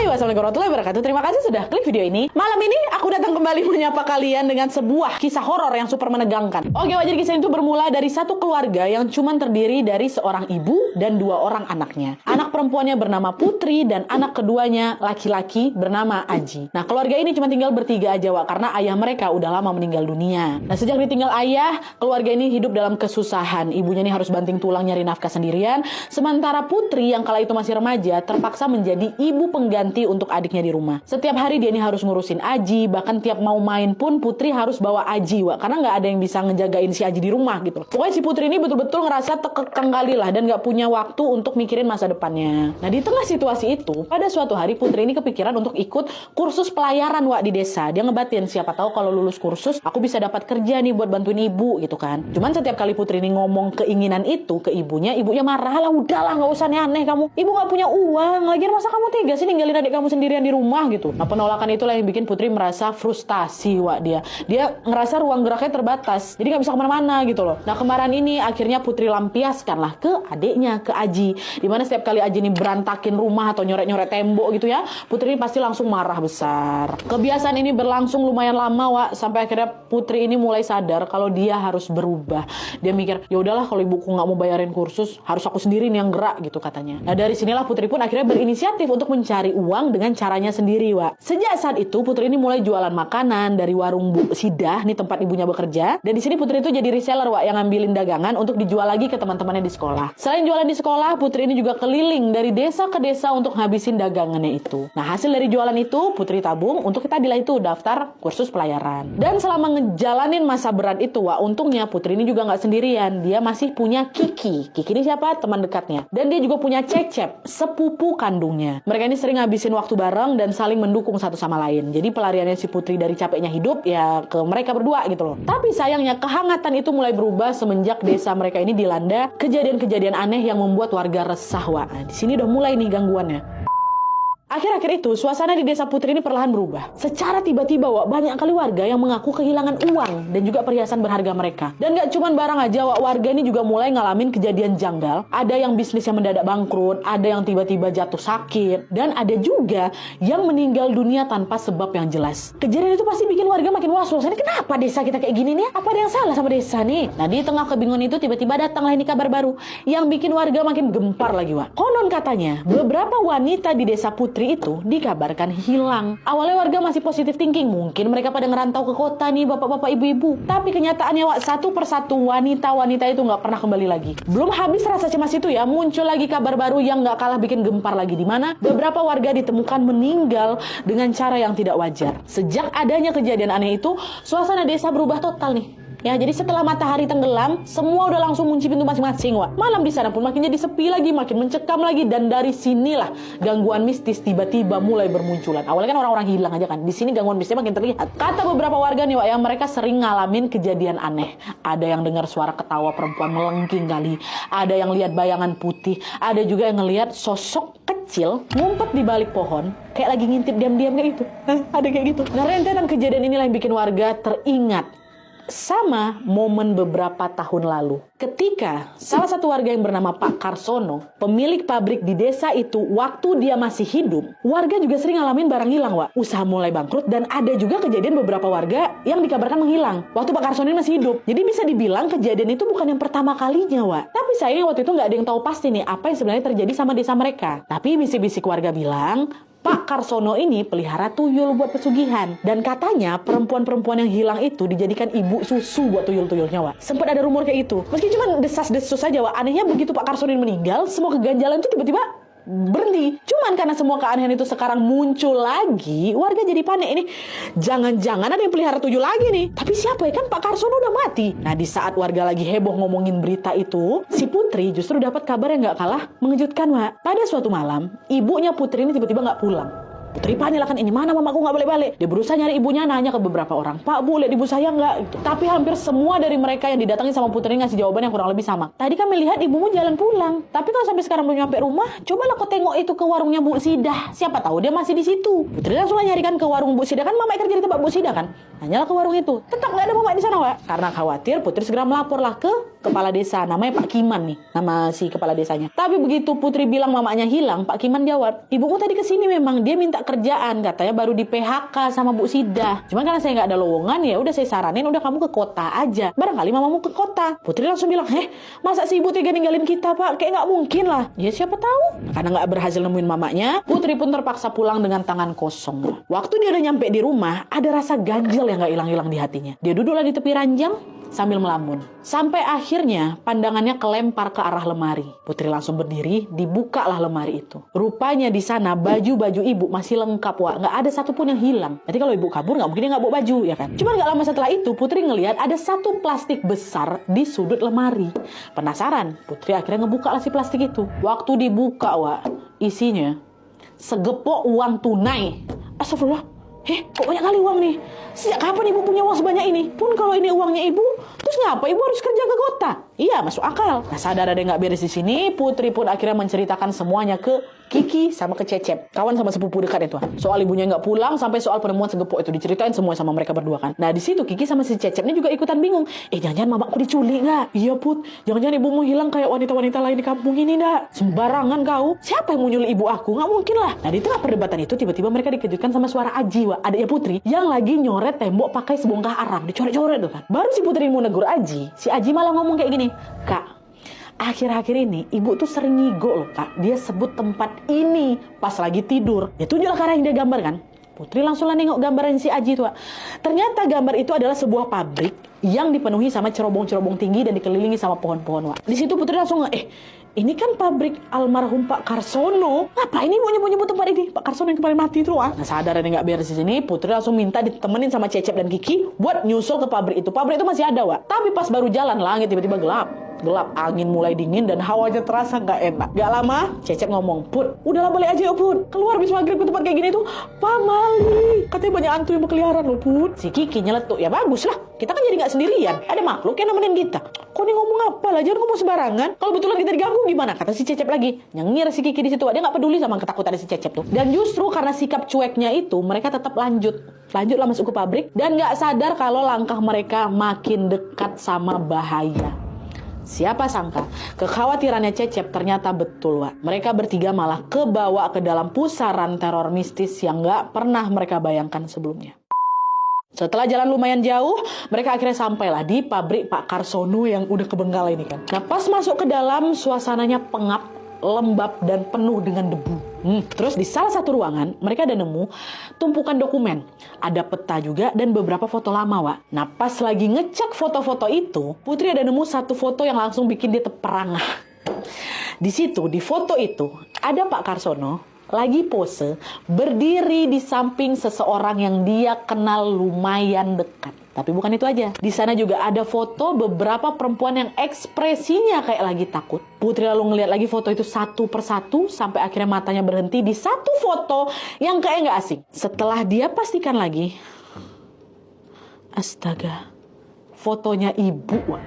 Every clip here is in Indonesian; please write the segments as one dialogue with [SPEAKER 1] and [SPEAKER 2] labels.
[SPEAKER 1] Wassalamualaikum warahmatullahi wabarakatuh. Terima kasih sudah klik video ini. Malam ini aku datang kembali menyapa kalian dengan sebuah kisah horor yang super menegangkan. Oke, jadi kisah itu bermula dari satu keluarga yang cuma terdiri dari seorang ibu dan 2 orang anaknya. Anak perempuannya bernama Putri dan anak keduanya laki-laki bernama Aji. Nah, keluarga ini cuma tinggal bertiga aja, Wak, karena ayah mereka udah lama meninggal dunia. Nah, sejak ditinggal ayah, keluarga ini hidup dalam kesusahan. Ibunya ini harus banting tulang nyari nafkah sendirian, sementara Putri yang kala itu masih remaja terpaksa menjadi ibu pengganti untuk adiknya di rumah. Setiap hari dia ini harus ngurusin Aji, bahkan tiap mau main pun Putri harus bawa Aji, Wak, karena nggak ada yang bisa ngejagain si Aji di rumah gitu. Pokoknya si Putri ini betul-betul ngerasa terkekang kali lah dan nggak punya waktu untuk mikirin masa depannya. Nah, di tengah situasi itu, pada suatu hari Putri ini kepikiran untuk ikut kursus pelayaran, Wak, di desa. Dia ngebatin, siapa tahu kalau lulus kursus aku bisa dapat kerja nih buat bantuin ibu gitu kan. Cuman setiap kali Putri ini ngomong keinginan itu ke ibunya marah lah, udahlah nggak usah aneh kamu. Ibu nggak punya uang, lagian masa kamu tega sih ninggalin adik kamu sendirian di rumah gitu. Nah, penolakan itulah yang bikin Putri merasa frustasi, Wak. Dia ngerasa ruang geraknya terbatas, jadi nggak bisa kemana-mana gitu loh. Nah, kemarin ini akhirnya Putri lampiaskan lah ke adiknya, ke Aji. Dimana setiap kali Aji ini berantakin rumah atau nyoret-nyoret tembok gitu ya, Putri ini pasti langsung marah besar. Kebiasaan ini berlangsung lumayan lama, Wak, sampai akhirnya Putri ini mulai sadar kalau dia harus berubah. Dia mikir, ya udahlah kalau ibuku nggak mau bayarin kursus, harus aku sendiri nih yang gerak gitu katanya. Nah, dari sinilah Putri pun akhirnya berinisiatif untuk mencari uang dengan caranya sendiri, Wak. Sejak saat itu Putri ini mulai jualan makanan dari warung Bu Sidah, nih tempat ibunya bekerja. Dan di sini Putri itu jadi reseller, Wak, yang ngambilin dagangan untuk dijual lagi ke teman-temannya di sekolah. Selain jualan di sekolah, Putri ini juga keliling dari desa ke desa untuk ngabisin dagangannya itu. Nah, hasil dari jualan itu Putri tabung untuk kita itu daftar kursus pelayaran. Dan selama ngejalanin masa berat itu, Wak, untungnya Putri ini juga nggak sendirian. Dia masih punya Kiki. Kiki ini siapa? Teman dekatnya. Dan dia juga punya Cecep, sepupu kandungnya. Mereka ini sering ngabisin waktu bareng dan saling mendukung satu sama lain. Jadi pelariannya si Putri dari capeknya hidup ya ke mereka berdua gitu loh. Tapi sayangnya kehangatan itu mulai berubah semenjak desa mereka ini dilanda kejadian-kejadian aneh yang membuat warga resah, Wak. Nah, di sini udah mulai nih gangguannya. Akhir-akhir itu, suasana di desa Putri ini perlahan berubah. Secara tiba-tiba, Wak, banyak kali warga yang mengaku kehilangan uang dan juga perhiasan berharga mereka. Dan gak cuma barang aja, Wak, warga ini juga mulai ngalamin kejadian janggal. Ada yang bisnisnya mendadak bangkrut, ada yang tiba-tiba jatuh sakit, dan ada juga yang meninggal dunia tanpa sebab yang jelas. Kejadian itu pasti bikin warga makin was-was. Ini kenapa desa kita kayak gini nih? Apa ada yang salah sama desa nih? Nah, di tengah kebingungan itu tiba-tiba datanglah ini kabar baru yang bikin warga makin gempar lagi, Wak. Konon katanya, beberapa wanita di desa Putri itu dikabarkan hilang. Awalnya warga masih positif thinking, mungkin mereka pada ngerantau ke kota nih, bapak-bapak, ibu-ibu. Tapi kenyataannya, Wak, satu persatu wanita-wanita itu nggak pernah kembali lagi. Belum habis rasa cemas itu ya, muncul lagi kabar baru yang nggak kalah bikin gempar lagi, di mana beberapa warga ditemukan meninggal dengan cara yang tidak wajar. Sejak adanya kejadian aneh itu, suasana desa berubah total nih. Ya, jadi setelah matahari tenggelam, semua udah langsung kunci pintu masing-masing, Wak. Malam di sana pun makin jadi sepi lagi, makin mencekam lagi, dan dari sinilah gangguan mistis tiba-tiba mulai bermunculan. Awalnya kan orang-orang hilang aja kan, di sini gangguan mistisnya makin terlihat. Kata beberapa warga nih, Wak, yang mereka sering ngalamin kejadian aneh. Ada yang dengar suara ketawa perempuan melengking kali, ada yang lihat bayangan putih, ada juga yang ngelihat sosok kecil ngumpet di balik pohon, kayak lagi ngintip diam-diam kayak gitu. Ada kayak gitu. Nah, rentetan kejadian inilah yang bikin warga teringat sama momen beberapa tahun lalu. Ketika salah satu warga yang bernama Pak Karsono, pemilik pabrik di desa itu, waktu dia masih hidup, warga juga sering ngalamin barang hilang, Wak. Usaha mulai bangkrut dan ada juga kejadian beberapa warga yang dikabarkan menghilang waktu Pak Karsono masih hidup. Jadi bisa dibilang kejadian itu bukan yang pertama kalinya, Wak. Tapi sayangnya waktu itu nggak ada yang tahu pasti nih apa yang sebenarnya terjadi sama desa mereka. Tapi bisik-bisik warga bilang, Pak Karsono ini pelihara tuyul buat pesugihan. Dan katanya perempuan-perempuan yang hilang itu dijadikan ibu susu buat tuyul-tuyulnya, Wak. Sempat ada rumor kayak itu. Meski cuma desas-desus aja, Wak. Anehnya begitu Pak Karsono ini meninggal, semua keganjalan itu tiba-tiba berhenti. Cuman karena semua keanehan itu sekarang muncul lagi, warga jadi panik. Ini jangan-jangan ada yang pelihara tuyul lagi nih. Tapi siapa ya, kan Pak Karsono udah mati. Nah, di saat warga lagi heboh ngomongin berita itu, si Putri justru dapat kabar yang gak kalah mengejutkan, Wak. Pada suatu malam, ibunya Putri ini tiba-tiba gak pulang. Putri panik lah kan, ini mana mamaku nggak balik-balik. Dia berusaha nyari ibunya, nanya ke beberapa orang, Pak, Bu, lihat ibu saya nggak? Gitu. Tapi hampir semua dari mereka yang didatangi sama Putri ngasih jawaban yang kurang lebih sama. Tadi kami lihat ibumu jalan pulang, tapi kalau sampai sekarang belum nyampe rumah, cobalah kau tengok itu ke warungnya Bu Sidah. Siapa tahu dia masih di situ. Putri langsung nyarikan ke warung Bu Sidah, kan mama kerja di tempat Bu Sidah kan. Nanyalah ke warung itu, tetap nggak ada mama di sana, Wak. Karena khawatir, Putri segera melaporlah ke kepala desa, namanya Pak Kiman nih, nama si kepala desanya. Tapi begitu Putri bilang mamanya hilang, Pak Kiman jawab, ibuku tadi kesini memang, dia minta kerjaan, katanya baru di PHK sama Bu Sidah. Cuman karena saya nggak ada lowongan, ya udah saya saranin udah kamu ke kota aja. Barangkali mamamu ke kota. Putri langsung bilang, masa si ibu tega ninggalin kita Pak? Kayak nggak mungkin lah. Ya siapa tahu. Karena nggak berhasil nemuin mamanya, Putri pun terpaksa pulang dengan tangan kosong. Waktu dia udah nyampe di rumah, ada rasa ganjil yang nggak hilang-hilang di hatinya. Dia duduklah di tepi ranjang sambil melamun. Sampai akhirnya pandangannya kelempar ke arah lemari. Putri langsung berdiri, dibukalah lemari itu. Rupanya di sana baju-baju ibu masih lengkap, Wak. Nggak ada satupun yang hilang. Nanti kalau ibu kabur, nggak mungkin dia nggak bawa baju, ya kan? Cuma nggak lama setelah itu, Putri ngelihat ada satu plastik besar di sudut lemari. Penasaran, Putri akhirnya ngebuka lah si plastik itu. Waktu dibuka, Wak, isinya segepok uang tunai. Astagfirullah. Kok banyak kali uang nih? Sejak kapan ibu punya uang sebanyak ini? Pun kalau ini uangnya ibu, terus ngapa ibu harus kerja ke kota? Iya, masuk akal. Nah, sadar ada yang nggak beres di sini, Putri pun akhirnya menceritakan semuanya ke Kiki sama ke Cecep, kawan sama sepupu dekat itu. Soal ibunya nggak pulang, sampai soal penemuan segepok itu diceritain semua sama mereka berdua kan. Nah, di situ Kiki sama si Cecep ini juga ikutan bingung. Jangan-jangan mamaku diculik nggak? Iya Put, jangan-jangan ibumu hilang kayak wanita-wanita lain di kampung ini nggak? Sembarangan kau. Siapa yang mau nyulik ibu aku? Nggak mungkin lah. Nah, di tengah perdebatan itu tiba-tiba mereka dikejutkan sama suara Aji, Wak, adiknya Putri, yang lagi nyoret tembok pakai sebongkah arang, dicoret-coret tuh kan. Baru si Putri mau negur Aji, si Aji malah ngomong kayak gini, Kak, akhir-akhir ini ibu tuh sering ngigo loh Kak. Dia sebut tempat ini pas lagi tidur. Dia tunjuklah ke arah yang dia gambar kan. Putri langsung lah nengok gambaran si Aji tuh. Ternyata gambar itu adalah sebuah pabrik yang dipenuhi sama cerobong-cerobong tinggi dan dikelilingi sama pohon-pohon, Wak. Di situ Putri langsung ini kan pabrik almarhum Pak Karsono. Ngapain ibu nyebut-nyebut tempat ini? Pak Karsono yang kemarin mati itu, Wak. Nah, sadar ada nggak beres di sini, Putri langsung minta ditemenin sama Cecep dan Kiki buat nyusul ke pabrik itu. Pabrik itu masih ada, Wak. Tapi pas baru jalan, langit tiba-tiba gelap, angin mulai dingin dan hawanya terasa nggak enak. Gak lama, Cecep ngomong, Put, udahlah balik aja ya Put. Keluar bis maghrib ke tempat kayak gini tuh, Pak Mali, katanya banyak hantu yang berkeliaran loh Put. Si Kiki nyeletuk, ya bagus lah, kita kan jadi nggak sendirian, ada makhluk yang nemenin kita. Kok nih ngomong apa lah, jangan ngomong sembarangan. Kalau betulan kita diganggu gimana? Kata si Cecep lagi. Nyengir si Kiki di situ, dia nggak peduli sama ketakutan si Cecep tuh. Dan justru karena sikap cueknya itu, mereka tetap lanjutlah masuk ke pabrik dan nggak sadar kalau langkah mereka makin dekat sama bahaya. Siapa sangka, kekhawatirannya Cecep ternyata betul, Wak. Mereka bertiga malah kebawa ke dalam pusaran teror mistis yang gak pernah mereka bayangkan sebelumnya. Setelah jalan lumayan jauh, mereka akhirnya sampailah di pabrik Pak Karsono yang udah kebengkalai ini kan. Nah, pas masuk ke dalam, suasananya pengap, lembab, dan penuh dengan debu. Terus di salah satu ruangan, mereka ada nemu tumpukan dokumen. Ada peta juga dan beberapa foto lama, Wak. Nah, pas lagi ngecek foto-foto itu, Putri ada nemu satu foto yang langsung bikin dia terperangah. Di situ, di foto itu, ada Pak Karsono lagi pose, berdiri di samping seseorang yang dia kenal lumayan dekat. Tapi bukan itu aja. Di sana juga ada foto beberapa perempuan yang ekspresinya kayak lagi takut. Putri lalu ngeliat lagi foto itu satu persatu sampai akhirnya matanya berhenti di satu foto yang kayak nggak asing. Setelah dia pastikan lagi, astaga, fotonya ibu.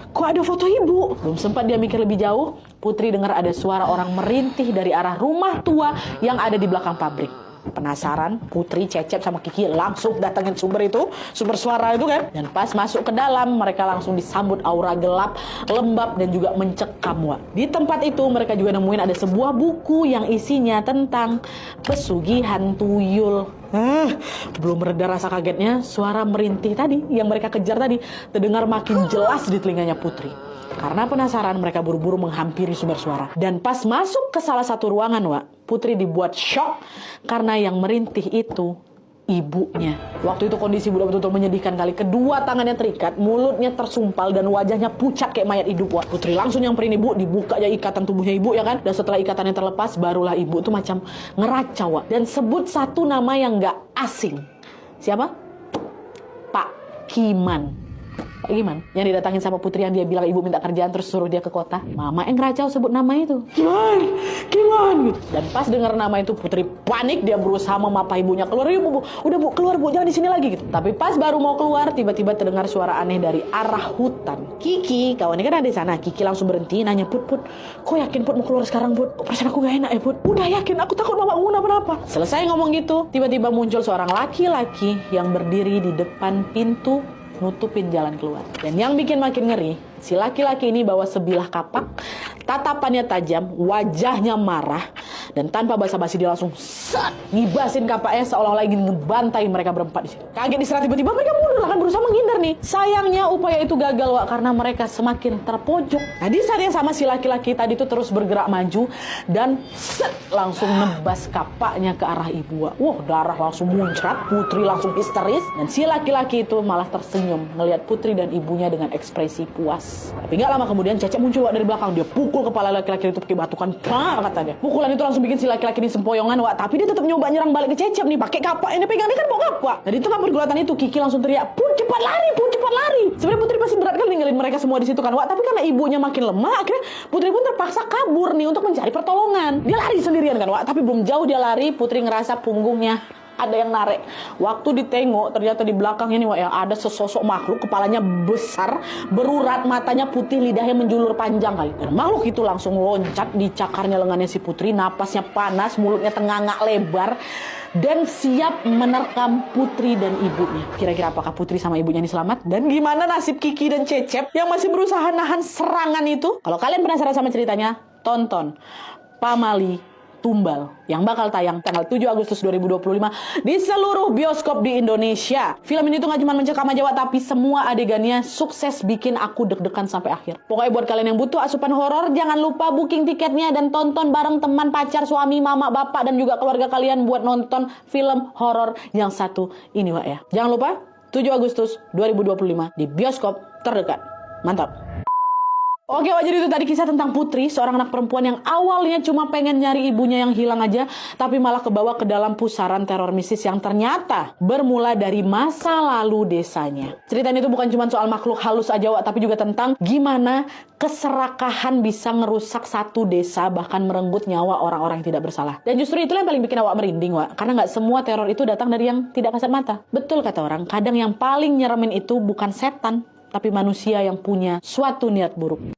[SPEAKER 1] Kok ada foto ibu? Belum sempat dia mikir lebih jauh, Putri dengar ada suara orang merintih dari arah rumah tua yang ada di belakang pabrik. Penasaran, Putri, Cecep, sama Kiki langsung datangin sumber suara itu kan. Dan pas masuk ke dalam, mereka langsung disambut aura gelap, lembab, dan juga mencekam, Wak. Di tempat itu, mereka juga nemuin ada sebuah buku yang isinya tentang pesugihan tuyul. Belum reda rasa kagetnya, suara merintih tadi yang mereka kejar tadi terdengar makin jelas di telinganya Putri. Karena penasaran, mereka buru-buru menghampiri sumber suara. Dan pas masuk ke salah satu ruangan, Wak, Putri dibuat shock karena yang merintih itu ibunya. Waktu itu kondisi ibu betul-betul menyedihkan kali. Kedua tangannya terikat, mulutnya tersumpal, dan wajahnya pucat kayak mayat hidup, Wak. Putri langsung nyamperin ibu, dibuka aja ikatan tubuhnya ibu, ya kan? Dan setelah ikatannya terlepas, barulah ibu tuh macam ngeracau, Wak. Dan sebut satu nama yang gak asing. Siapa? Pak Kiman. Pak Kiman, yang didatangin sama Putri yang dia bilang ibu minta kerjaan terus suruh dia ke kota. Mama yang ngeracau sebut nama itu. Kiman gitu. Dan pas dengar nama itu Putri panik, dia berusaha memapa ibunya. Keluar yuk bu, udah bu, keluar bu, jangan di sini lagi gitu. Tapi pas baru mau keluar, tiba-tiba terdengar suara aneh dari arah hutan. Kiki, kawannya kan ada di sana. Kiki langsung berhenti nanya, Put, kok yakin Put mau keluar sekarang Put? Perasaan aku gak enak ya Put. Udah yakin, aku takut mama aku kenapa-napa. Selesai ngomong gitu, tiba-tiba muncul seorang laki-laki yang berdiri di depan pintu nutupin jalan keluar. Dan yang bikin makin ngeri, Si laki-laki ini bawa sebilah kapak, tatapannya tajam, wajahnya marah, dan tanpa basa-basi dia langsung ngibasin kapaknya seolah-olah ingin ngebantai mereka berempat di situ. Kaget diserang tiba-tiba mereka mundur, akan berusaha menghindar nih. Sayangnya upaya itu gagal, Wak, karena mereka semakin terpojok. Nah, di saat yang sama si laki-laki tadi itu terus bergerak maju dan langsung nebas kapaknya ke arah ibu, Wak. Wah, darah langsung muncrat, Putri langsung histeris, dan si laki-laki itu malah tersenyum melihat Putri dan ibunya dengan ekspresi puas. Tapi nggak lama kemudian Cecep muncul, Wak, dari belakang. Dia pukul kepala laki-laki itu pakai batukan, katanya. Pukulan itu langsung bikin si laki-laki ini sempoyongan, Wak. Tapi dia tetap nyoba nyerang balik ke Cecep nih, pakai kapak yang dia pegang. Dia kan mau kapak. Jadi di tengah pergulatan itu Kiki langsung teriak, "Pun cepat lari, Pun cepat lari." Sebenarnya Putri pasti berat kan ninggalin mereka semua di situ kan, Wak. Tapi karena ibunya makin lemah, akhirnya Putri pun terpaksa kabur nih untuk mencari pertolongan. Dia lari sendirian kan, Wak. Tapi belum jauh dia lari, Putri ngerasa punggungnya ada yang narik. Waktu ditengok, ternyata di belakangnya nih, Wak, ya, ada sesosok makhluk, kepalanya besar, berurat, matanya putih, lidahnya menjulur panjang kali. Dan makhluk itu langsung loncat di cakarnya lengannya si Putri, napasnya panas, mulutnya tengangak lebar, dan siap menerkam Putri dan ibunya. Kira-kira apakah Putri sama ibunya ini selamat? Dan gimana nasib Kiki dan Cecep yang masih berusaha nahan serangan itu? Kalau kalian penasaran sama ceritanya, tonton Pamali Tumbal yang bakal tayang tanggal 7 Agustus 2025 di seluruh bioskop di Indonesia. Film ini tuh gak cuma mencekam aja, Wak, tapi semua adegannya sukses bikin aku deg-degan sampai akhir. Pokoknya buat kalian yang butuh asupan horor, jangan lupa booking tiketnya dan tonton bareng teman, pacar, suami, mama, bapak, dan juga keluarga kalian buat nonton film horor yang satu ini, Wak, ya. Jangan lupa 7 Agustus 2025 di bioskop terdekat. Mantap. Oke, Wak, jadi itu tadi kisah tentang Putri, seorang anak perempuan yang awalnya cuma pengen nyari ibunya yang hilang aja, tapi malah kebawa ke dalam pusaran teror mistis yang ternyata bermula dari masa lalu desanya. Cerita ini tuh bukan cuma soal makhluk halus aja, Wak, tapi juga tentang gimana keserakahan bisa ngerusak satu desa, bahkan merenggut nyawa orang-orang yang tidak bersalah. Dan justru itulah yang paling bikin awak merinding, Wak, karena nggak semua teror itu datang dari yang tidak kasat mata. Betul kata orang, kadang yang paling nyeremin itu bukan setan, tapi manusia yang punya suatu niat buruk.